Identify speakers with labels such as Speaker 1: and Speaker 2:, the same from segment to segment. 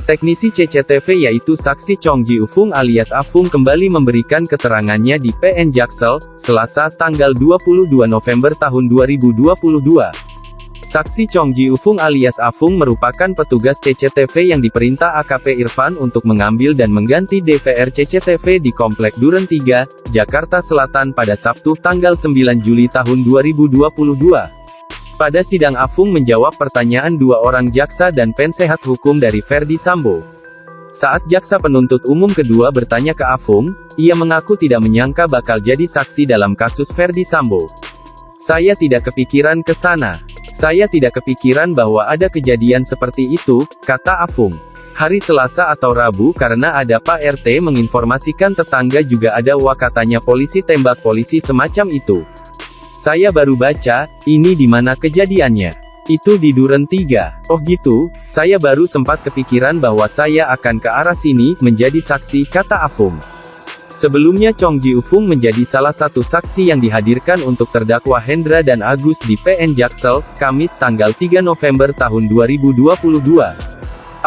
Speaker 1: Teknisi CCTV yaitu saksi Chong Ji-ufung alias Afung kembali memberikan keterangannya di PN Jaksel, Selasa tanggal 22 November tahun 2022. Saksi Chong Ji-ufung alias Afung merupakan petugas CCTV yang diperintah AKP Irfan untuk mengambil dan mengganti DVR CCTV di Komplek Duren 3, Jakarta Selatan pada Sabtu tanggal 9 Juli tahun 2022. Pada sidang Afung menjawab pertanyaan dua orang jaksa dan pensehat hukum dari Ferdi Sambo. Saat jaksa penuntut umum kedua bertanya ke Afung, ia mengaku tidak menyangka bakal jadi saksi dalam kasus Ferdi Sambo. "Saya tidak kepikiran ke sana. Saya tidak kepikiran bahwa ada kejadian seperti itu," kata Afung. Hari Selasa atau Rabu karena ada Pak RT menginformasikan tetangga juga ada katanya polisi tembak polisi semacam itu. "Saya baru baca, ini di mana kejadiannya? Itu di Duren 3. Oh gitu, saya baru sempat kepikiran bahwa saya akan ke arah sini, menjadi saksi," kata Afung. Sebelumnya Chong Ji-ufung menjadi salah satu saksi yang dihadirkan untuk terdakwa Hendra dan Agus di PN Jaksel, Kamis tanggal 3 November tahun 2022.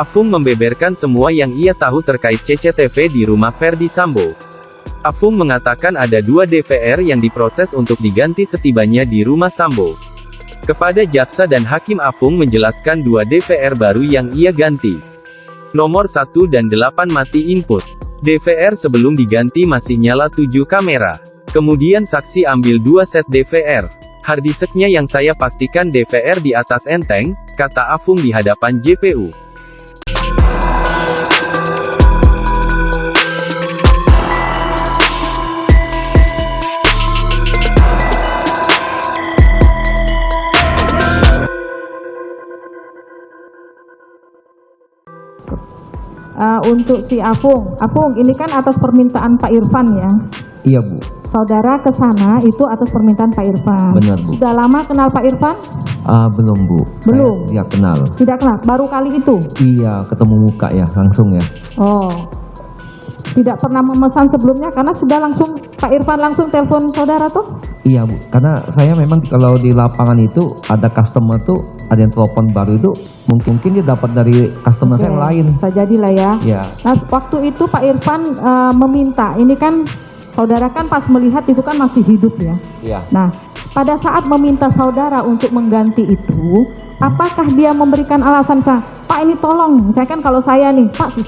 Speaker 1: Afung membeberkan semua yang ia tahu terkait CCTV di rumah Ferdi Sambo. Afung mengatakan ada 2 DVR yang diproses untuk diganti setibanya di rumah Sambo. Kepada jaksa dan hakim Afung menjelaskan 2 DVR baru yang ia ganti. Nomor 1 dan 8 mati input. DVR sebelum diganti masih nyala 7 kamera. Kemudian saksi ambil 2 set DVR. Harddisknya yang saya pastikan DVR di atas enteng, kata Afung di hadapan JPU.
Speaker 2: Untuk si Afung, ini kan atas permintaan Pak Irfan ya?
Speaker 3: Iya Bu.
Speaker 2: Saudara ke sana itu atas permintaan Pak Irfan.
Speaker 3: Benar Bu.
Speaker 2: Sudah lama kenal Pak Irfan?
Speaker 3: Belum Bu.
Speaker 2: Belum.
Speaker 3: Saya tidak kenal.
Speaker 2: Tidak kenal, baru kali itu?
Speaker 3: Iya, ketemu muka ya, langsung ya.
Speaker 2: Oh, tidak pernah memesan sebelumnya karena sudah langsung Pak Irfan langsung telepon saudara tuh?
Speaker 3: Iya Bu, karena saya memang kalau di lapangan itu ada customer tuh, ada yang telepon baru itu, mungkin dia dapat dari customer saya yang lain.
Speaker 2: Bisa jadilah ya.
Speaker 3: Iya.
Speaker 2: Nah, waktu itu Pak Irfan meminta, ini kan saudara kan pas melihat itu kan masih hidup ya.
Speaker 3: Iya.
Speaker 2: Nah, pada saat meminta saudara untuk mengganti itu, apakah dia memberikan alasan, Pak ini tolong, saya kan kalau saya nih, Pak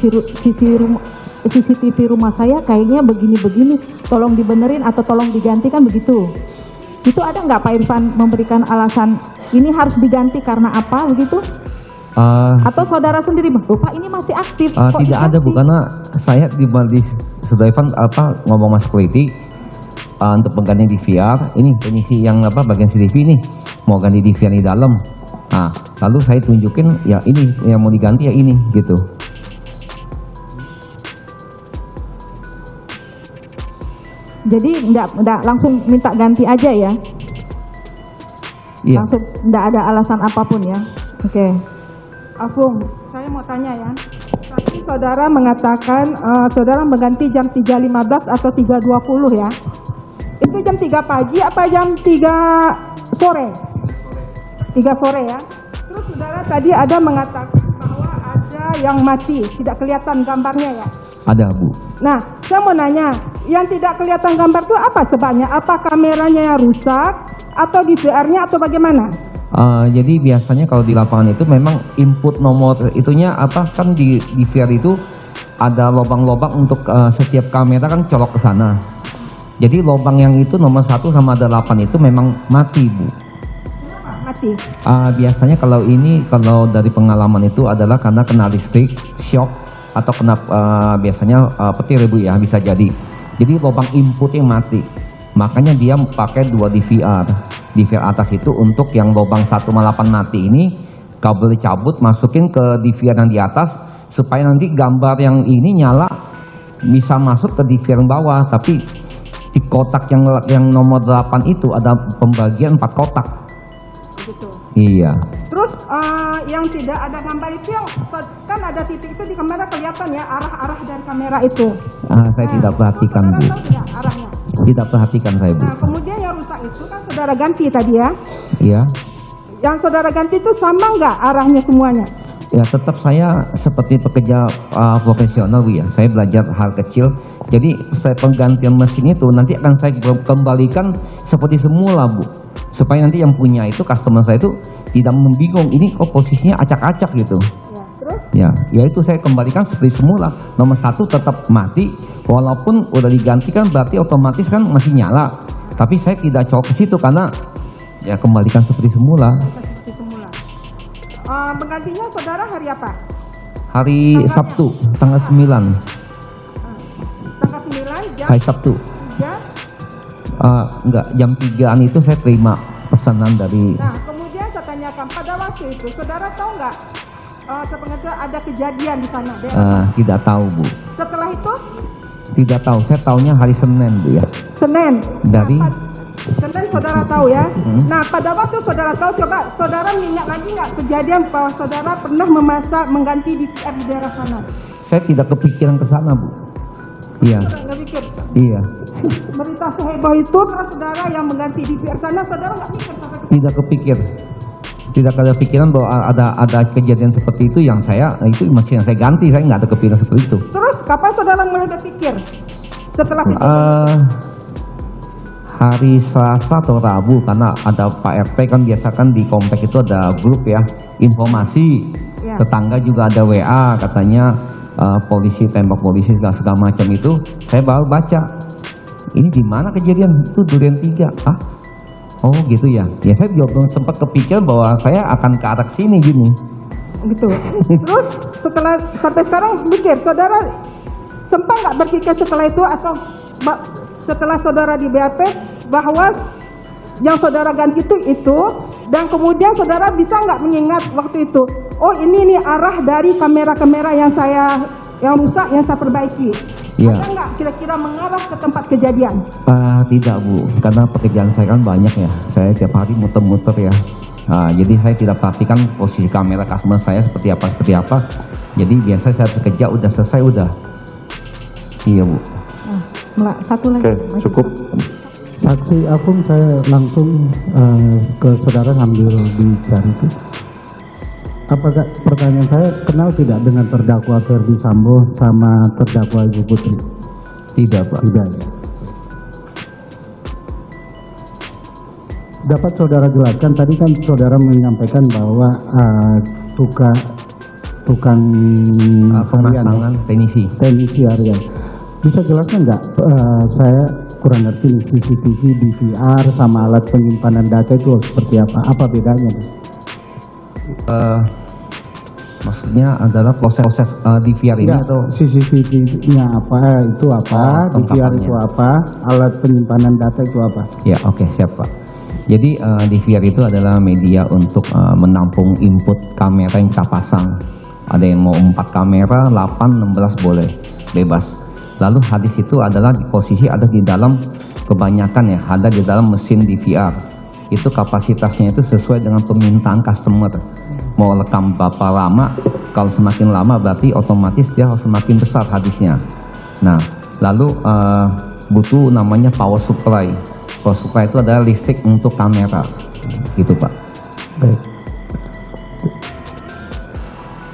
Speaker 2: CCTV rumah saya kayaknya begini-begini, tolong dibenerin atau tolong diganti kan begitu. Itu ada nggak Pak Irfan memberikan alasan ini harus diganti karena apa begitu? Atau saudara sendiri, Pak ini masih aktif? Kok
Speaker 3: tidak ada Bu, karena saya di sudah Irfan ngomong mas security untuk pengganti DVR, ini penisi yang bagian CCTV ini mau ganti DVR di dalam. Nah, lalu saya tunjukin ya ini yang mau diganti ya ini gitu.
Speaker 2: Jadi enggak langsung minta ganti aja ya?
Speaker 3: Iya.
Speaker 2: Langsung enggak ada alasan apapun ya? Oke. Afung, saya mau tanya ya. Tadi saudara mengatakan saudara mengganti jam 3.15 atau 3.20 ya? Itu jam 3 pagi apa jam 3 sore? 3 sore ya? Terus saudara tadi ada mengatakan bahwa ada yang mati, tidak kelihatan gambarnya ya?
Speaker 3: Ada Bu.
Speaker 2: Nah, saya mau nanya, yang tidak kelihatan gambar itu apa sebabnya? Apa kameranya yang rusak, atau DVR-nya, atau bagaimana?
Speaker 3: Jadi biasanya kalau di lapangan itu memang input nomor itunya kan di DVR itu ada lubang-lubang untuk setiap kamera kan colok ke sana. Jadi lubang yang itu nomor 1 sama ada 8 itu memang mati Bu.
Speaker 2: Mati?
Speaker 3: Biasanya kalau dari pengalaman itu adalah karena kena listrik, shock, atau kena biasanya petir ya Bu ya, bisa jadi. Jadi lubang inputnya mati. Makanya dia pakai 2 DVR. DVR atas itu untuk yang lubang 1 sama 8 mati ini, kabel dicabut, masukin ke DVR yang di atas, supaya nanti gambar yang ini nyala, bisa masuk ke DVR yang bawah. Tapi di kotak yang nomor 8 itu ada pembagian 4 kotak.
Speaker 2: Begitu.
Speaker 3: Iya.
Speaker 2: Terus yang tidak ada gambar itu yang kan ada titik itu di kamera kelihatan ya arah dari kamera itu.
Speaker 3: Saya tidak perhatikan Bu.
Speaker 2: Tahu tidak arahnya?
Speaker 3: Tidak perhatikan saya Bu.
Speaker 2: Nah kemudian yang rusak itu kan saudara ganti tadi ya?
Speaker 3: Iya.
Speaker 2: Yang saudara ganti itu sama nggak arahnya semuanya?
Speaker 3: Ya tetap saya seperti pekerja profesional Bu ya. Saya belajar hal kecil. Jadi saya penggantian mesin itu nanti akan saya kembalikan seperti semula Bu. Supaya nanti yang punya itu customer saya itu tidak membingung. Ini kok posisinya acak-acak gitu.
Speaker 2: Ya, terus?
Speaker 3: Ya itu saya kembalikan seperti semula. Nomor 1 tetap mati. Walaupun udah digantikan berarti otomatis kan masih nyala. Tapi saya tidak cocok ke situ karena ya kembalikan seperti semula.
Speaker 2: Seperti semula. Penggantinya saudara hari apa?
Speaker 3: Hari
Speaker 2: Tanggalnya?
Speaker 3: Sabtu tanggal 9
Speaker 2: Tanggal 9 jam
Speaker 3: hari Sabtu.
Speaker 2: 3.
Speaker 3: Enggak, jam 3-an itu saya terima pesanan dari
Speaker 2: Nah, kemudian saya tanyakan pada waktu itu, saudara tahu nggak? Sepengertian ada kejadian di sana.
Speaker 3: tidak tahu Bu.
Speaker 2: Setelah itu
Speaker 3: Tidak tahu, saya tahunya hari Senin Bu ya.
Speaker 2: Senin.
Speaker 3: Dari-
Speaker 2: Nah, Senin saudara tahu ya.
Speaker 3: Hmm.
Speaker 2: Nah, pada waktu saudara tahu, coba saudara ingat lagi nggak kejadian bahwa saudara pernah mengganti DVR di daerah sana?
Speaker 3: Saya tidak kepikiran ke sana Bu. Iya,
Speaker 2: Saudara nggak pikir.
Speaker 3: iya.
Speaker 2: Berita seheboh itu terus saudara yang mengganti DVR sana, saudara nggak pikir sampai ke
Speaker 3: Tidak kepikir. Tidak ada pikiran bahwa ada kejadian seperti itu yang itu masih yang saya ganti, saya nggak ada kepikiran seperti itu.
Speaker 2: Terus kapan saudara mulai berpikir? Setelah kejadian?
Speaker 3: Hari Selasa atau Rabu karena ada Pak RT kan biasa kan di komplek itu ada grup ya informasi.
Speaker 2: Ya.
Speaker 3: Tetangga juga ada WA katanya polisi tembak polisi segala macam itu. Saya baru baca. Ini di mana kejadian itu Durian 3. Oh gitu ya. Ya saya juga belum sempat kepikiran bahwa saya akan ke arah sini gini.
Speaker 2: Gitu. Terus setelah sampai sekarang mikir, saudara sempat nggak berpikir setelah itu atau setelah saudara di BAP bahwa yang saudara ganti itu dan kemudian saudara bisa nggak mengingat waktu itu, oh ini arah dari kamera-kamera yang rusak yang saya perbaiki.
Speaker 3: Iya.
Speaker 2: Ada nggak kira-kira mengarah ke tempat kejadian?
Speaker 3: Tidak Bu, karena pekerjaan saya kan banyak ya. Saya tiap hari muter-muter ya. Jadi saya tidak perhatikan posisi kamera customer saya seperti apa. Jadi biasa saya bekerja udah selesai udah. Iya Bu.
Speaker 2: Satu lagi.
Speaker 4: Oke, cukup. Saksi Afung saya langsung ke saudara ngambil dicari itu. Apakah pertanyaan saya kenal tidak dengan terdakwa Ferdi Sambo sama terdakwa Ibu Putri?
Speaker 3: Tidak Pak.
Speaker 4: Tidak ya. Dapat saudara jelaskan tadi kan saudara menyampaikan bahwa tukang harian,
Speaker 3: Pemasangan teknisi
Speaker 4: harian. Bisa jelaskan nggak? Saya kurang ngerti nih, CCTV, DVR sama alat penyimpanan data itu seperti apa? Apa bedanya?
Speaker 3: Maksudnya adalah proses DVR ini
Speaker 4: Enggak,
Speaker 3: atau
Speaker 4: CCTV-nya apa? Itu apa?
Speaker 3: Oh,
Speaker 4: DVR itu
Speaker 3: tangkapannya.
Speaker 4: apa? Alat penyimpanan data itu apa?
Speaker 3: ya oke, siap Pak. Jadi DVR itu adalah media untuk menampung input kamera yang kita pasang. Ada yang mau 4 kamera, 8, 16 boleh, bebas. Lalu hadis itu adalah di posisi ada di dalam, kebanyakan ya, ada di dalam mesin DVR. Itu kapasitasnya itu sesuai dengan permintaan customer. Mau rekam berapa lama, kalau semakin lama berarti otomatis dia harus semakin besar hadisnya. Nah, lalu butuh namanya power supply. Power supply itu adalah listrik untuk kamera, gitu Pak.
Speaker 4: Baik.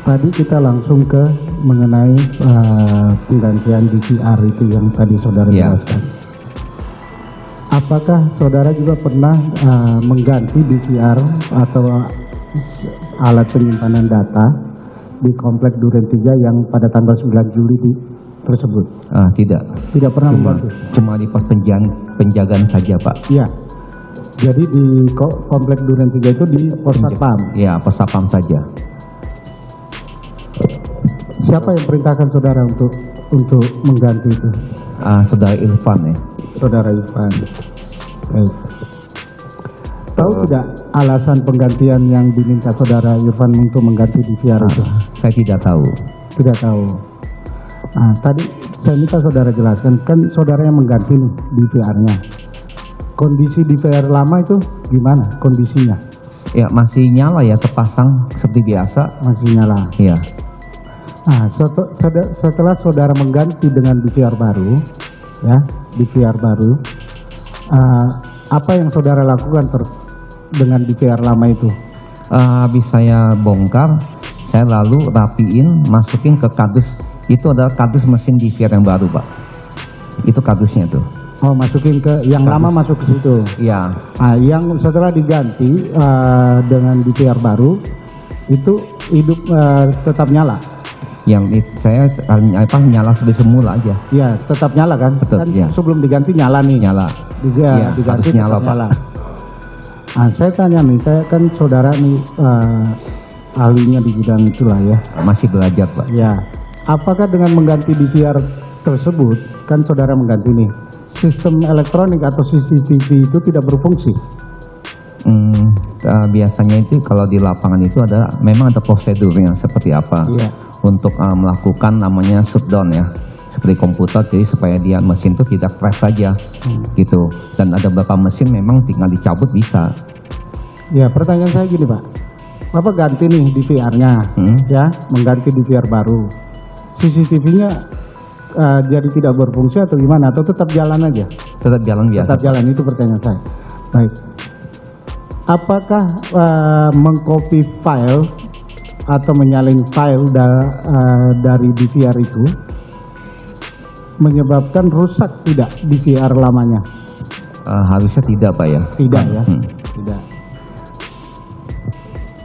Speaker 4: Tadi kita langsung ke mengenai penggantian DVR itu yang tadi saudara
Speaker 3: Ya.
Speaker 4: jelaskan. Apakah saudara juga pernah mengganti DVR atau alat penyimpanan data di komplek Duren 3 yang pada tanggal 9 Juli tersebut?
Speaker 3: Tidak.
Speaker 4: Tidak pernah
Speaker 3: Cuma,
Speaker 4: membantu?
Speaker 3: cuma di pos penjagaan saja Pak.
Speaker 4: Iya. Jadi di komplek Duren 3 itu di pos satpam.
Speaker 3: Ya, pos satpam saja.
Speaker 4: Siapa yang perintahkan saudara untuk mengganti itu?
Speaker 3: Saudara Irfan ya.
Speaker 4: Saudara Irfan. Baik. Tahu tidak alasan penggantian yang diminta saudara Irfan untuk mengganti DVR itu?
Speaker 3: Saya tidak tahu.
Speaker 4: Tidak tahu. Nah, tadi saya minta saudara jelaskan, kan saudara yang mengganti nih DVR-nya. Kondisi DVR lama itu gimana kondisinya?
Speaker 3: Ya, masih nyala ya, terpasang seperti biasa.
Speaker 4: Masih nyala.
Speaker 3: Ya.
Speaker 4: Nah, setelah saudara mengganti dengan DVR baru, ya, DVR baru, apa yang saudara lakukan dengan DVR lama itu?
Speaker 3: Habis saya bongkar, Saya lalu rapiin, masukin ke kardus. Itu adalah kardus mesin DVR yang baru, Pak. Itu kardusnya tuh.
Speaker 4: Oh, masukin ke yang lama masuk ke situ.
Speaker 3: Iya.
Speaker 4: Nah, yang setelah diganti dengan DVR baru itu hidup tetap nyala.
Speaker 3: Yang saya nyala seperti semula aja.
Speaker 4: Ya, tetap nyala kan?
Speaker 3: Betul,
Speaker 4: Kan
Speaker 3: iya.
Speaker 4: sebelum diganti nyala nih.
Speaker 3: Nyala. Iya,
Speaker 4: Diganti
Speaker 3: harus nyala,
Speaker 4: tetap
Speaker 3: Pak.
Speaker 4: nyala. Nah, saya tanya nih, saya kan saudara nih ahlinya di bidang itulah ya.
Speaker 3: Masih belajar, Pak.
Speaker 4: Ya, apakah dengan mengganti DVR tersebut, kan saudara mengganti nih, sistem elektronik atau CCTV itu tidak berfungsi?
Speaker 3: Biasanya itu kalau di lapangan itu memang ada prosedurnya seperti apa
Speaker 4: Iya.
Speaker 3: untuk melakukan namanya shutdown ya, seperti komputer, jadi supaya dia mesin itu tidak crash saja gitu. Dan ada beberapa mesin memang tinggal dicabut bisa.
Speaker 4: Ya, pertanyaan saya gini Pak, Bapak ganti nih DVR-nya, ya, mengganti DVR baru, CCTV-nya jadi tidak berfungsi atau gimana? Atau tetap jalan aja?
Speaker 3: Tetap jalan biasa.
Speaker 4: Tetap jalan, itu pertanyaan saya. Baik. Apakah mengcopy file atau menyalin file dari DVR itu menyebabkan rusak tidak DVR lamanya?
Speaker 3: Harusnya tidak, Pak ya.
Speaker 4: Tidak ya, tidak.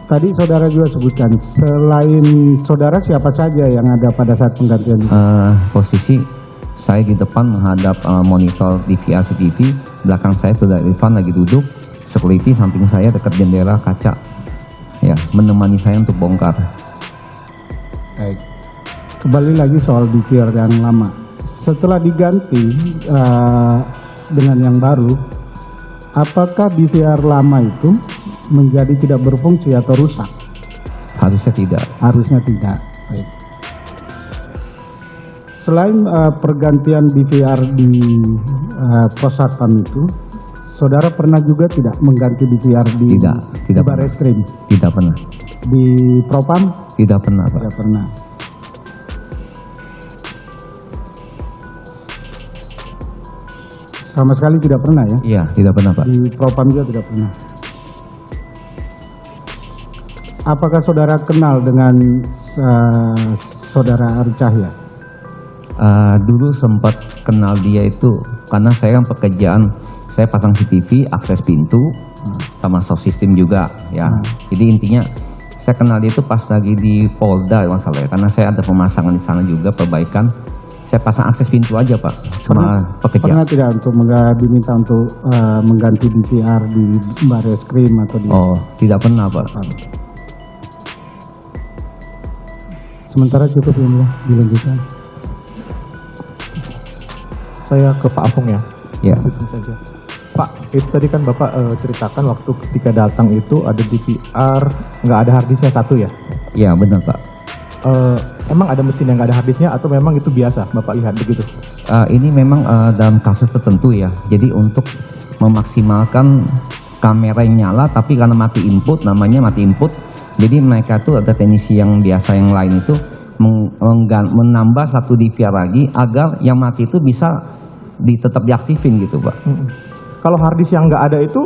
Speaker 4: Tadi saudara juga sebutkan, selain saudara siapa saja yang ada pada saat penggantian itu?
Speaker 3: Posisi saya di depan menghadap monitor DVR CCTV, belakang saya sudah Irfan lagi duduk, security samping saya dekat jendela kaca, ya, menemani saya untuk bongkar.
Speaker 4: Baik. Kembali lagi soal DVR yang lama. Setelah diganti dengan yang baru, apakah DVR lama itu menjadi tidak berfungsi atau rusak?
Speaker 3: Harusnya tidak.
Speaker 4: Harusnya tidak. Baik. Selain pergantian DVR di pos satpam itu, saudara pernah juga tidak mengganti DVR di
Speaker 3: Tidak
Speaker 4: Barreskrim?
Speaker 3: Tidak pernah.
Speaker 4: Di Propam?
Speaker 3: Tidak pernah, Pak.
Speaker 4: Tidak pernah. Sama sekali tidak pernah ya?
Speaker 3: Iya, tidak pernah, Pak.
Speaker 4: Di Propam juga tidak pernah. Apakah saudara kenal dengan saudara Ari Cahya?
Speaker 3: Dulu sempat kenal dia itu karena saya kan pekerjaan, saya pasang CCTV, akses pintu, sama sound system juga ya. Jadi intinya saya kenal dia itu pas lagi di Polda kalau salah ya, karena saya ada pemasangan di sana juga, perbaikan. Saya pasang akses pintu aja, Pak, sama pekerjaan.
Speaker 4: Pernah tidak untuk diminta untuk mengganti DVR di Barreskrim atau di?
Speaker 3: Oh, tidak pernah, Pak.
Speaker 4: Sementara cukup ini ya, dilanjutkan.
Speaker 5: Saya ke Pak Apung ya.
Speaker 3: Ya.
Speaker 5: Langsung saja. Pak, itu tadi kan Bapak ceritakan waktu ketika datang itu ada DVR, nggak ada harddisknya satu ya?
Speaker 3: Ya, benar, Pak.
Speaker 5: Emang ada mesin yang nggak ada harddisknya atau memang itu biasa Bapak lihat begitu?
Speaker 3: Ini memang dalam kasus tertentu ya. Jadi untuk memaksimalkan kamera yang nyala, tapi karena mati input, namanya mati input. Jadi mereka tuh ada teknisi yang biasa yang lain itu menambah satu DVR lagi agar yang mati itu bisa tetap diaktifin gitu, Pak.
Speaker 5: Kalau harddisk yang nggak ada itu,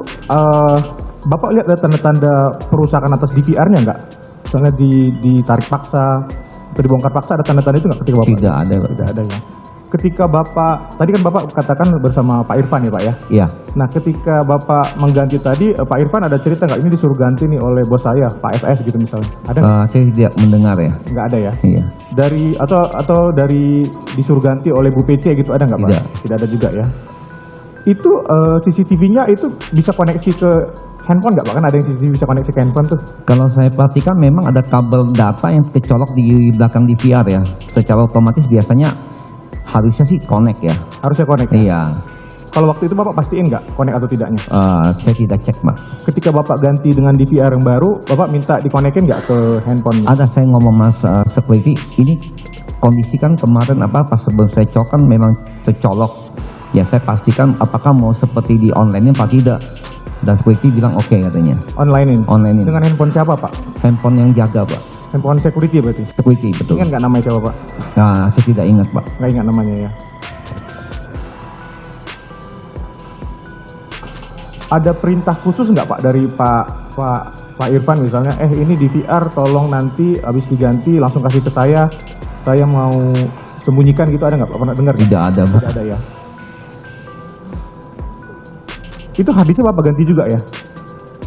Speaker 5: Bapak lihat ada tanda-tanda perusakan atas DVR-nya nggak? Misalnya ditarik paksa atau dibongkar paksa, ada tanda-tanda itu nggak ketika Bapak?
Speaker 3: Tidak ada, Pak.
Speaker 5: Tidak ada ya. Ketika Bapak, tadi kan Bapak katakan bersama Pak Irfan ya Pak ya?
Speaker 3: Iya.
Speaker 5: Nah ketika Bapak mengganti tadi, Pak Irfan ada cerita nggak ini disuruh ganti nih oleh bos saya, Pak FS gitu misalnya? Ada nggak?
Speaker 3: Saya tidak mendengar ya.
Speaker 5: Nggak ada ya?
Speaker 3: Iya.
Speaker 5: Dari atau dari disuruh ganti oleh Bu PC gitu ada nggak Pak?
Speaker 3: Tidak.
Speaker 5: Tidak ada juga ya. Itu CCTV-nya itu bisa koneksi ke handphone nggak Pak? Kan ada yang CCTV bisa koneksi ke handphone tuh.
Speaker 3: Kalau saya perhatikan memang ada kabel data yang kecolok di belakang DVR ya. Secara otomatis biasanya harusnya sih connect ya.
Speaker 5: Harusnya connect.
Speaker 3: Iya.
Speaker 5: Kalau waktu itu Bapak pastiin nggak connect atau tidaknya?
Speaker 3: Saya tidak cek, Pak.
Speaker 5: Ketika Bapak ganti dengan DVR yang baru, Bapak minta dikonekin nggak ke handphone?
Speaker 3: Ada saya ngomong Mas security, ini kondisi kan kemarin pas sebelum saya cek kan memang tercolok. Ya saya pastikan apakah mau seperti di online apa tidak. Dan security bilang oke katanya.
Speaker 5: Online
Speaker 3: Online.
Speaker 5: Dengan handphone siapa Pak?
Speaker 3: Handphone yang jaga, Pak.
Speaker 5: Handphone security berarti?
Speaker 3: Security, betul.
Speaker 5: Ingat nggak namanya siapa Pak?
Speaker 3: Saya tidak ingat, Pak.
Speaker 5: Nggak ingat namanya ya. Ada perintah khusus nggak Pak dari Pak Pak Irfan misalnya, ini di VR tolong nanti habis diganti langsung kasih ke saya mau sembunyikan gitu, ada nggak Pak? Pernah dengar?
Speaker 3: Tidak ada, Pak.
Speaker 5: Tidak ada ya. Itu harddisknya Bapak ganti juga ya?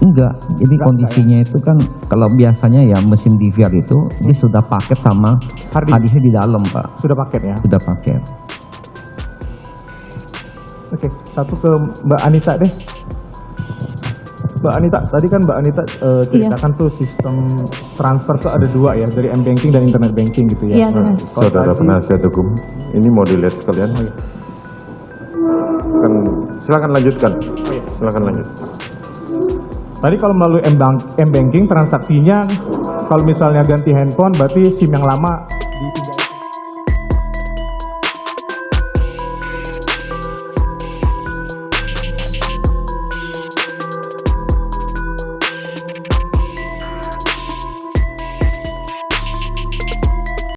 Speaker 3: Enggak, jadi
Speaker 5: Enggak,
Speaker 3: kondisinya itu kan kalau biasanya ya mesin DVR itu dia sudah paket sama harddisknya di dalam, Pak.
Speaker 5: Sudah paket ya?
Speaker 3: Sudah paket.
Speaker 5: Oke, satu ke Mbak Anita deh. Mbak Anita, tadi kan Mbak Anita ceritakan tuh sistem transfer tuh ada dua ya, dari M-Banking dan Internet Banking gitu ya.
Speaker 2: Iya, benar.
Speaker 5: Kalau
Speaker 6: Saudara
Speaker 5: tadi-
Speaker 6: penasihat hukum, ini mau dilihat sekalian.
Speaker 5: Oh, iya.
Speaker 6: Kan silakan lanjutkan. Silakan lanjut.
Speaker 5: Tadi kalau melalui M-Banking transaksinya, kalau misalnya ganti handphone berarti SIM yang lama ditinggal.